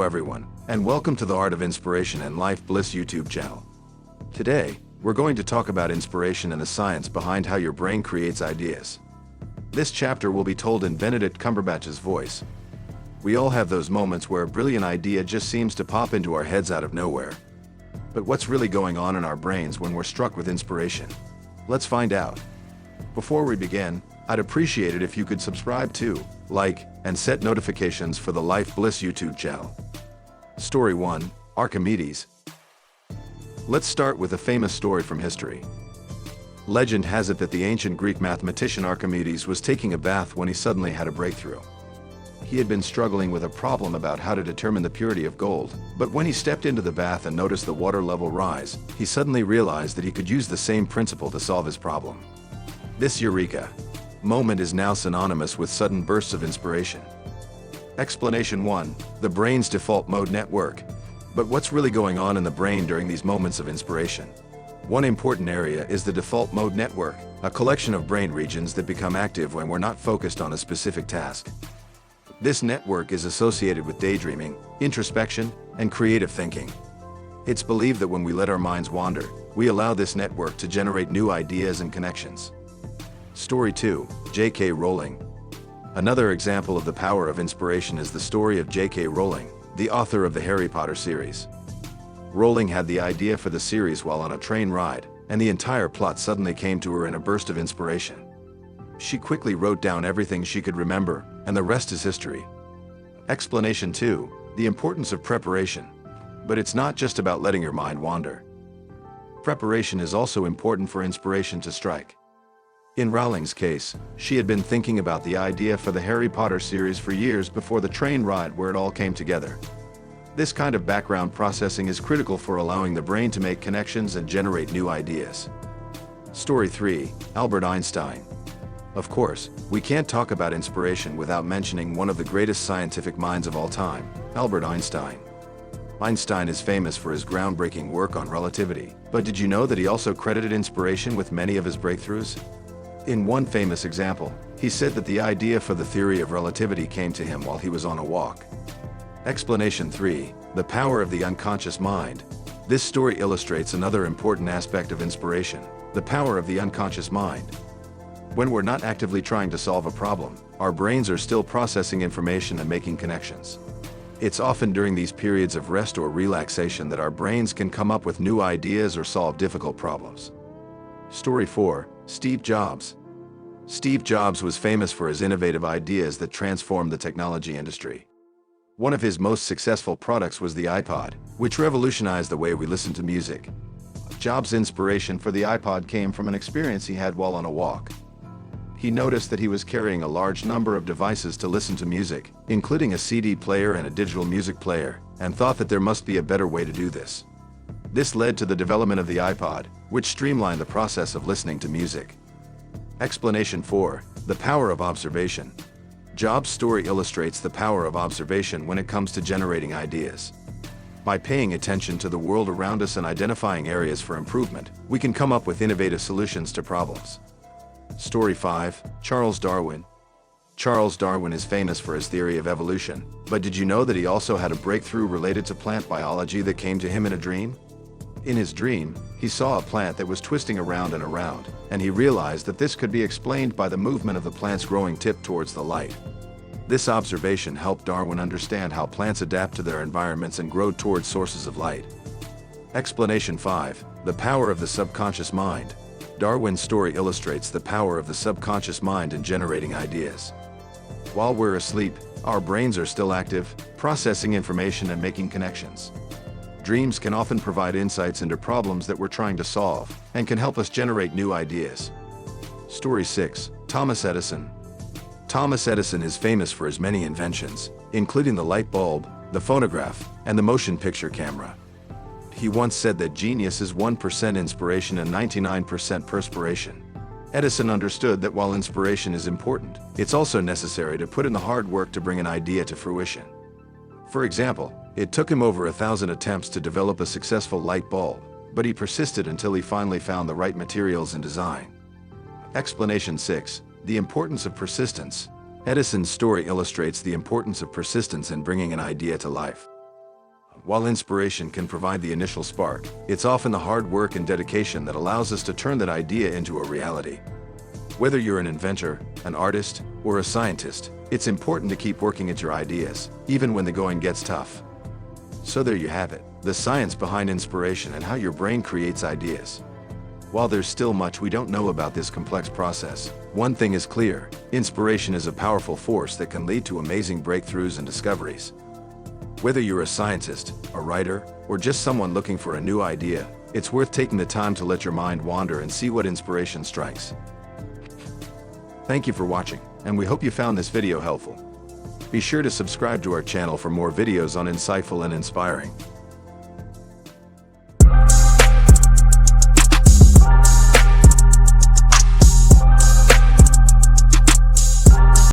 everyone, and welcome to the Art of Inspiration and Life Bliss YouTube channel. Today, we're going to talk about inspiration and the science behind how your brain creates ideas. This chapter will be told in Benedict Cumberbatch's voice. We all have those moments where a brilliant idea just seems to pop into our heads out of nowhere. But what's really going on in our brains when we're struck with inspiration? Let's find out. Before we begin, I'd appreciate it if you could subscribe to, like, and set notifications for the Life Bliss YouTube channel. Story 1, Archimedes. Let's start with a famous story from history. Legend has it that the ancient Greek mathematician Archimedes was taking a bath when he suddenly had a breakthrough. He had been struggling with a problem about how to determine the purity of gold, but when he stepped into the bath and noticed the water level rise, he suddenly realized that he could use the same principle to solve his problem. This eureka moment is now synonymous with sudden bursts of inspiration. Explanation 1. The brain's default mode network. But what's really going on in the brain during these moments of inspiration? One important area is the default mode network, a collection of brain regions that become active when we're not focused on a specific task. This network is associated with daydreaming, introspection, and creative thinking. It's believed that when we let our minds wander, we allow this network to generate new ideas and connections. Story 2, J.K. Rowling. Another example of the power of inspiration is the story of J.K. Rowling, the author of the Harry Potter series. Rowling had the idea for the series while on a train ride, and the entire plot suddenly came to her in a burst of inspiration. She quickly wrote down everything she could remember, and the rest is history. Explanation 2, the importance of preparation. But it's not just about letting your mind wander. Preparation is also important for inspiration to strike. In Rowling's case, she had been thinking about the idea for the Harry Potter series for years before the train ride where it all came together. This kind of background processing is critical for allowing the brain to make connections and generate new ideas. Story 3, Albert Einstein. Of course, we can't talk about inspiration without mentioning one of the greatest scientific minds of all time, Albert Einstein. Einstein is famous for his groundbreaking work on relativity, but did you know that he also credited inspiration with many of his breakthroughs? In one famous example, he said that the idea for the theory of relativity came to him while he was on a walk. Explanation 3, the power of the unconscious mind. This story illustrates another important aspect of inspiration, the power of the unconscious mind. When we're not actively trying to solve a problem, our brains are still processing information and making connections. It's often during these periods of rest or relaxation that our brains can come up with new ideas or solve difficult problems. Story 4, Steve Jobs. Steve Jobs was famous for his innovative ideas that transformed the technology industry. One of his most successful products was the iPod, which revolutionized the way we listen to music. Jobs' inspiration for the iPod came from an experience he had while on a walk. He noticed that he was carrying a large number of devices to listen to music, including a CD player and a digital music player, and thought that there must be a better way to do this. This led to the development of the iPod, which streamlined the process of listening to music. Explanation 4, the power of observation. Jobs' story illustrates the power of observation when it comes to generating ideas. By paying attention to the world around us and identifying areas for improvement, we can come up with innovative solutions to problems. Story 5, Charles Darwin. Charles Darwin is famous for his theory of evolution, but did you know that he also had a breakthrough related to plant biology that came to him in a dream? In his dream, he saw a plant that was twisting around and around, and he realized that this could be explained by the movement of the plant's growing tip towards the light. This observation helped Darwin understand how plants adapt to their environments and grow towards sources of light. Explanation 5, the power of the subconscious mind. Darwin's story illustrates the power of the subconscious mind in generating ideas. While we're asleep, our brains are still active, processing information and making connections. Dreams can often provide insights into problems that we're trying to solve, and can help us generate new ideas. Story 6, Thomas Edison. Thomas Edison is famous for his many inventions, including the light bulb, the phonograph, and the motion picture camera. He once said that genius is 1% inspiration and 99% perspiration. Edison understood that while inspiration is important, it's also necessary to put in the hard work to bring an idea to fruition. For example, it took him over 1,000 attempts to develop a successful light bulb, but he persisted until he finally found the right materials and design. Explanation 6, the importance of persistence. Edison's story illustrates the importance of persistence in bringing an idea to life. While inspiration can provide the initial spark, it's often the hard work and dedication that allows us to turn that idea into a reality. Whether you're an inventor, an artist, or a scientist, it's important to keep working at your ideas, even when the going gets tough. So there you have it, the science behind inspiration and how your brain creates ideas. While there's still much we don't know about this complex process, one thing is clear: inspiration is a powerful force that can lead to amazing breakthroughs and discoveries. Whether you're a scientist, a writer, or just someone looking for a new idea, it's worth taking the time to let your mind wander and see what inspiration strikes. Thank you for watching, and we hope you found this video helpful. Be sure to subscribe to our channel for more videos on insightful and inspiring